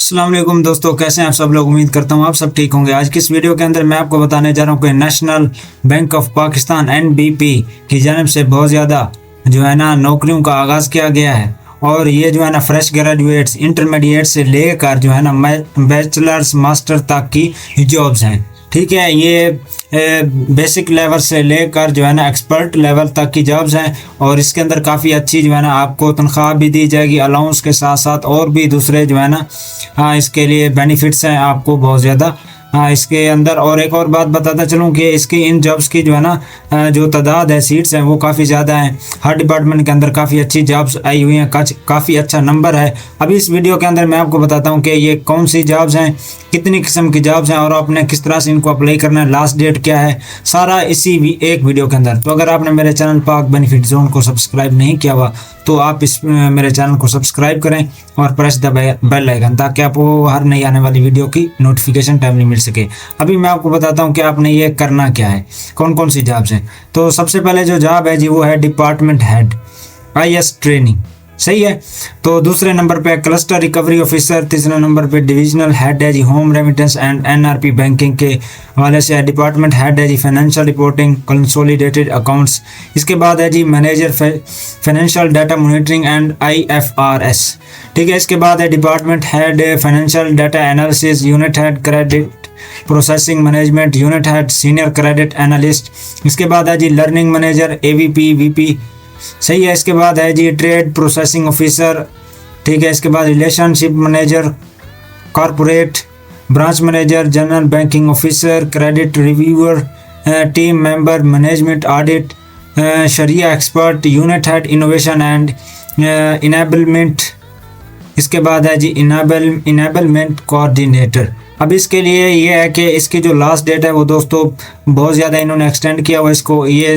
अस्सलाम वालेकुम दोस्तों, कैसे हैं आप सब लोग। उम्मीद करता हूँ आप सब ठीक होंगे। आज की इस वीडियो के अंदर मैं आपको बताने जा रहा हूँ कि national bank of Pakistan NBP की जानिब से बहुत ज़्यादा जो है ना नौकरियों का आगाज़ किया गया है। और ये जो है ना फ्रेश ग्रेजुएट्स इंटरमीडिएट से लेकर जो है ना बैचलर्स मास्टर तक की जॉब्स हैं। ठीक है, ये बेसिक लेवल से लेकर जो है ना एक्सपर्ट लेवल तक की जॉब्स हैं। और इसके अंदर काफ़ी अच्छी जो है ना आपको तनख्वाह भी दी जाएगी, अलाउंस के साथ साथ और भी दूसरे जो है ना इसके लिए बेनिफिट्स हैं आपको बहुत ज़्यादा इसके अंदर। और एक और बात बताता चलूँ कि इसकी इन जॉब्स की जो है ना जो तादाद है, सीट्स हैं, वो काफ़ी ज़्यादा हैं। हर डिपार्टमेंट के अंदर काफ़ी अच्छी जॉब्स आई हुई हैं, काफ़ी अच्छा नंबर है। अभी इस वीडियो के अंदर मैं आपको बताता हूँ कि ये कौन सी जॉब्स हैं, कितनी किस्म की जॉब्स हैं और आपने किस तरह से इनको अप्लाई करना है, लास्ट डेट क्या है, सारा इसी एक वीडियो के अंदर। तो अगर आपने मेरे चैनल पाक बेनिफिट जोन को सब्सक्राइब नहीं किया हुआ तो आप इस मेरे चैनल को सब्सक्राइब करें और प्रेस द बेल आइकन, ताकि आपको हर नई आने वाली वीडियो की नोटिफिकेशन टाइमली मिल सके। अभी मैं आपको बताता हूँ कि आपने ये करना क्या है, कौन कौन सी जॉब्स हैं। तो सबसे पहले जो जॉब है जी वो है डिपार्टमेंट हेड IS ट्रेनिंग, सही है। तो दूसरे नंबर पे क्लस्टर रिकवरी ऑफिसर, तीसरे नंबर पे डिविजनल हेड है जी home remittance and NRP banking के हवाले से। डिपार्टमेंट हेड है जी फाइनेंशियल रिपोर्टिंग कंसोलिडेटेड अकाउंट्स। इसके बाद है जी manager financial data monitoring and IFRS, ठीक है। इसके बाद है department head financial data analysis, unit head credit processing management, unit head senior credit analyst. इसके बाद है जी लर्निंग मैनेजर AVP VP, सही है। इसके बाद है जी ट्रेड प्रोसेसिंग ऑफिसर, ठीक है। इसके बाद relationship manager, corporate branch manager, general banking officer, credit reviewer, team member, management audit, शरिया expert, unit head innovation and enablement. इसके बाद है जी इनेबलमेंट कोऑर्डिनेटर। अब इसके लिए ये है कि इसकी जो लास्ट डेट है वो दोस्तों बहुत ज़्यादा इन्होंने एक्सटेंड किया हुआ इसको, ये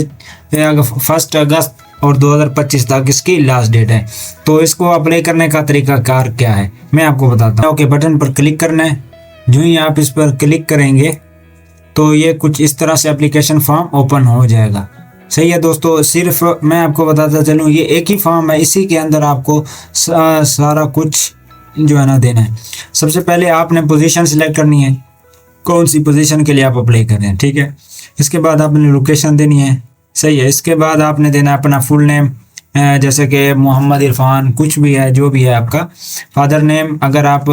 1 अगस्त और 2025 तक इसकी लास्ट डेट है। तो इसको अप्लाई करने का तरीकाकार क्या है मैं आपको बताता हूँ। ओके बटन पर क्लिक करना है। जो ही आप इस पर क्लिक करेंगे तो ये कुछ इस तरह से एप्लीकेशन फॉर्म ओपन हो जाएगा, सही है दोस्तों। सिर्फ मैं आपको बताता चलूँ ये एक ही फॉर्म है, इसी के अंदर आपको सारा कुछ जो है ना देना है। सबसे पहले आपने पोजीशन सिलेक्ट करनी है, कौन सी पोजीशन के लिए आप अप्लाई कर रहे हैं, ठीक है। इसके बाद आपने लोकेशन देनी है, सही है। इसके बाद आपने देना है अपना फुल नेम, जैसे कि मोहम्मद इरफान, कुछ भी है जो भी है आपका। फादर नेम, अगर आप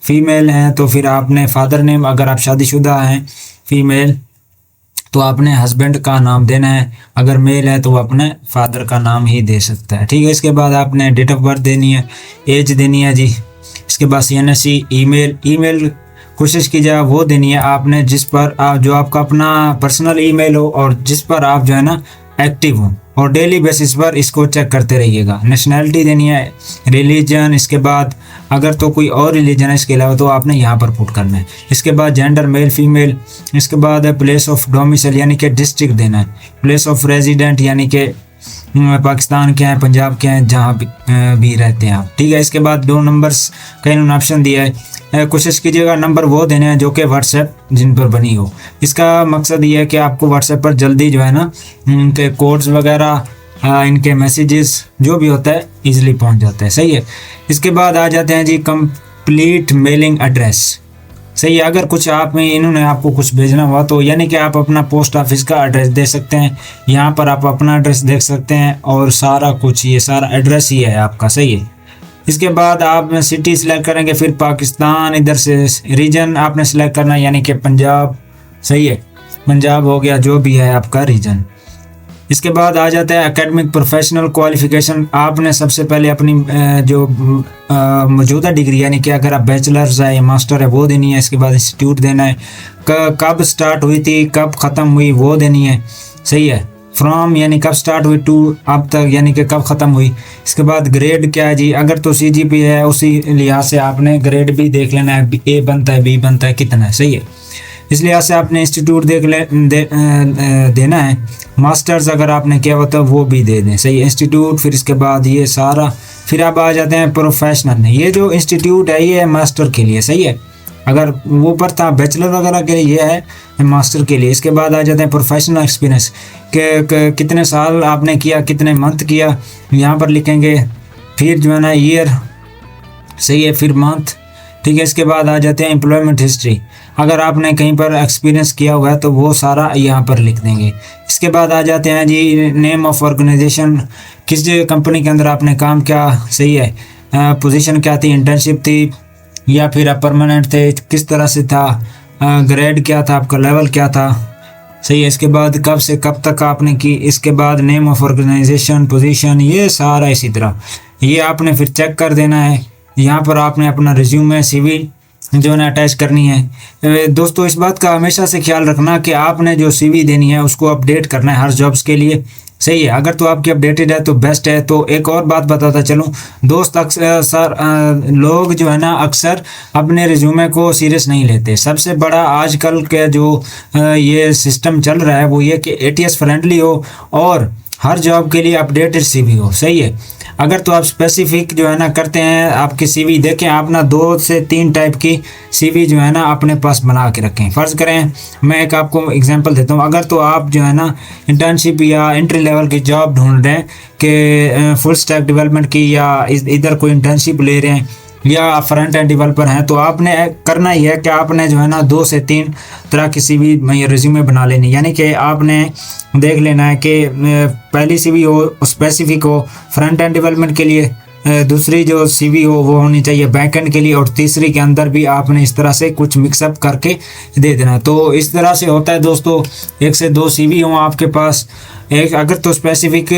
फीमेल हैं तो फिर आपने फादर नेम, अगर आप शादीशुदा हैं फीमेल तो आपने हस्बैंड का नाम देना है, अगर मेल है तो वो अपने फादर का नाम ही दे सकता है, ठीक है। इसके बाद आपने डेट ऑफ बर्थ देनी है, एज देनी है जी। इसके बाद CNSE, ईमेल कोशिश कीजिए वो देनी है आपने जिस पर आप जो आपका अपना पर्सनल ईमेल हो और जिस पर आप जो है ना एक्टिव हो, और डेली बेसिस पर इसको चेक करते रहिएगा। नेशनैलिटी देनी है, रिलीजन, इसके बाद अगर तो कोई और रिलीजन है इसके अलावा तो आपने यहाँ पर पुट करना है। इसके बाद जेंडर मेल फीमेल। इसके बाद है प्लेस ऑफ डोमिसाइल यानी कि डिस्ट्रिक्ट देना है, प्लेस ऑफ रेजिडेंट यानी कि पाकिस्तान के हैं, पंजाब के हैं, जहाँ भी रहते हैं आप, ठीक है। इसके बाद 2 नंबर्स का इन्होंने ऑप्शन दिया है, कोशिश कीजिएगा नंबर वो देने हैं जो कि व्हाट्सएप जिन पर बनी हो। इसका मकसद ये है कि आपको व्हाट्सएप पर जल्दी जो है ना इनके कोड्स वगैरह, इनके मैसेजेस जो भी होता है ईजिली पहुँच जाता है, सही है। इसके बाद आ जाते हैं जी कंप्लीट मेलिंग एड्रेस, सही है। अगर कुछ आप में इन्होंने आपको कुछ भेजना हुआ तो यानी कि आप अपना पोस्ट ऑफिस का एड्रेस दे सकते हैं, यहाँ पर आप अपना एड्रेस देख सकते हैं और सारा कुछ ये सारा एड्रेस ही है आपका, सही है। इसके बाद आप सिटी सिलेक्ट करेंगे, फिर पाकिस्तान, इधर से रीजन आपने सिलेक्ट करना है यानी कि पंजाब, सही है। पंजाब हो गया जो भी है आपका रीजन। इसके बाद आ जाता है एकेडमिक प्रोफेशनल क्वालिफिकेशन। आपने सबसे पहले अपनी जो मौजूदा डिग्री यानी कि अगर आप बैचलर्स है या मास्टर है वो देनी है। इसके बाद इंस्टीट्यूट देना है, कब स्टार्ट हुई थी, कब ख़त्म हुई वो देनी है, सही है। फ्रॉम यानी कब स्टार्ट हुई टू अब तक यानी कि कब ख़त्म हुई। इसके बाद ग्रेड क्या है जी, अगर तो CGP है उसी लिहाज से आपने ग्रेड भी देख लेना है, A बनता है B बनता है कितना है, सही है। इस लिहाज से आपने इंस्टीट्यूट देना है। मास्टर्स अगर आपने किया हुआ तो वो भी दे दें, सही है, इंस्टीट्यूट। फिर इसके बाद ये सारा, फिर आप आ जाते हैं प्रोफेशनल। ये जो इंस्टीट्यूट है ये है मास्टर के लिए, सही है। अगर वो पर था बैचलर वगैरह के लिए, ये है मास्टर के लिए। इसके बाद आ जाते हैं प्रोफेशनल एक्सपीरियंस के कितने साल आपने किया, कितने मंथ किया, यहाँ पर लिखेंगे। फिर जो है ना ईयर, सही है, फिर मंथ, ठीक है। इसके बाद आ जाते हैं एम्प्लॉयमेंट हिस्ट्री। अगर आपने कहीं पर एक्सपीरियंस किया हुआ है तो वो सारा यहाँ पर लिख देंगे। इसके बाद आ जाते हैं जी नेम ऑफ ऑर्गेनाइजेशन, किस कंपनी के अंदर आपने काम किया, सही है, पोजीशन क्या थी, इंटर्नशिप थी या फिर आप परमानेंट थे, किस तरह से था, ग्रेड क्या था आपका, लेवल क्या था, सही है। इसके बाद कब से कब तक आपने की, इसके बाद नेम ऑफ ऑर्गेनाइजेशन, पोजीशन, ये सारा इसी तरह ये आपने फिर चेक कर देना है। यहाँ पर आपने अपना रिज्यूमे, सीवी जो है ना अटैच करनी है। दोस्तों इस बात का हमेशा से ख्याल रखना कि आपने जो सीवी देनी है उसको अपडेट करना है हर जॉब्स के लिए, सही है। अगर तो आपकी अपडेटेड है तो बेस्ट है। तो एक और बात बताता चलूँ दोस्त, अक्सर लोग जो है ना अक्सर अपने रिज्यूमे को सीरियस नहीं लेते। सबसे बड़ा आजकल के जो ये सिस्टम चल रहा है वो ये कि एटीएस फ्रेंडली हो और हर जॉब के लिए अपडेटेड सीवी हो, सही है। अगर तो आप स्पेसिफिक जो है ना करते हैं, आपकी सीवी देखें, आप ना 2 से 3 टाइप की सीवी जो है ना अपने पास बना के रखें। फ़र्ज़ करें मैं एक आपको एग्जांपल देता हूँ, अगर तो आप जो है ना इंटर्नशिप या एंट्री लेवल की जॉब ढूंढ रहे हैं कि फुल स्टैक डेवलपमेंट की, या इधर कोई इंटर्नशिप ले रहे हैं, या आप फ्रंट एंड डेवलपर हैं, तो आपने करना ही है कि आपने जो है ना 2 से 3 तरह की सीवी रिज्यूमे बना लेनी। यानी कि आपने देख लेना है कि पहली सीवी हो स्पेसिफिक हो फ्रंट एंड डेवलपमेंट के लिए, दूसरी जो सीवी हो वो होनी चाहिए बैक एंड के लिए, और तीसरी के अंदर भी आपने इस तरह से कुछ मिक्सअप करके दे देना। तो इस तरह से होता है दोस्तों, 1 से 2 सीवी हो आपके पास। एक अगर तो स्पेसिफिक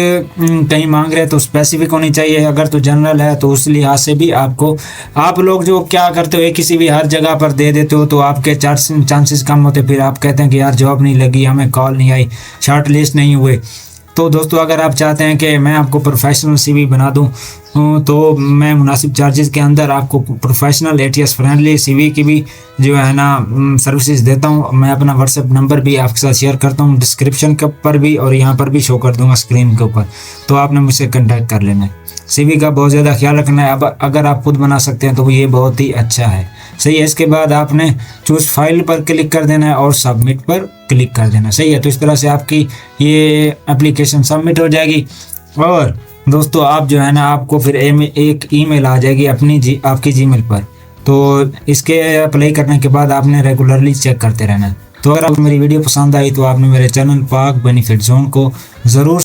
कहीं मांग रहे हैं तो स्पेसिफिक होनी चाहिए, अगर तो जनरल है तो उस लिहाज से भी आपको, आप लोग जो क्या करते हो एक ही सीवी हर जगह पर दे देते हो तो आपके चांसेस कम होते, फिर आप कहते हैं कि यार जॉब नहीं लगी, हमें कॉल नहीं आई, शॉर्ट लिस्ट नहीं हुए। तो दोस्तों अगर आप चाहते हैं कि मैं आपको प्रोफेशनल सीवी बना दूं तो मैं मुनासिब चार्जेस के अंदर आपको प्रोफेशनल एटीएस फ्रेंडली सीवी की भी जो है ना सर्विसेज देता हूं। मैं अपना व्हाट्सएप नंबर भी आपके साथ शेयर करता हूं डिस्क्रिप्शन के ऊपर भी, और यहाँ पर भी शो कर दूंगा स्क्रीन के ऊपर, तो आपने मुझसे कॉन्टैक्ट कर लेना है। सीवी का बहुत ज़्यादा ख्याल रखना है। अब अगर आप खुद बना सकते हैं तो ये बहुत ही अच्छा है, सही है। इसके बाद आपने चूज़ फाइल पर क्लिक कर देना है और सबमिट पर क्लिक कर देना, सही है। तो इस तरह से आपकी ये एप्लीकेशन सबमिट हो जाएगी, और दोस्तों आप जो है ना आपको फिर एक ईमेल आ जाएगी आपकी जीमेल पर। तो इसके अप्लाई करने के बाद आपने रेगुलरली चेक करते रहना है। तो अगर आपको मेरी वीडियो पसंद आई तो आपने मेरे चैनल पाक बेनिफिट जोन को ज़रूर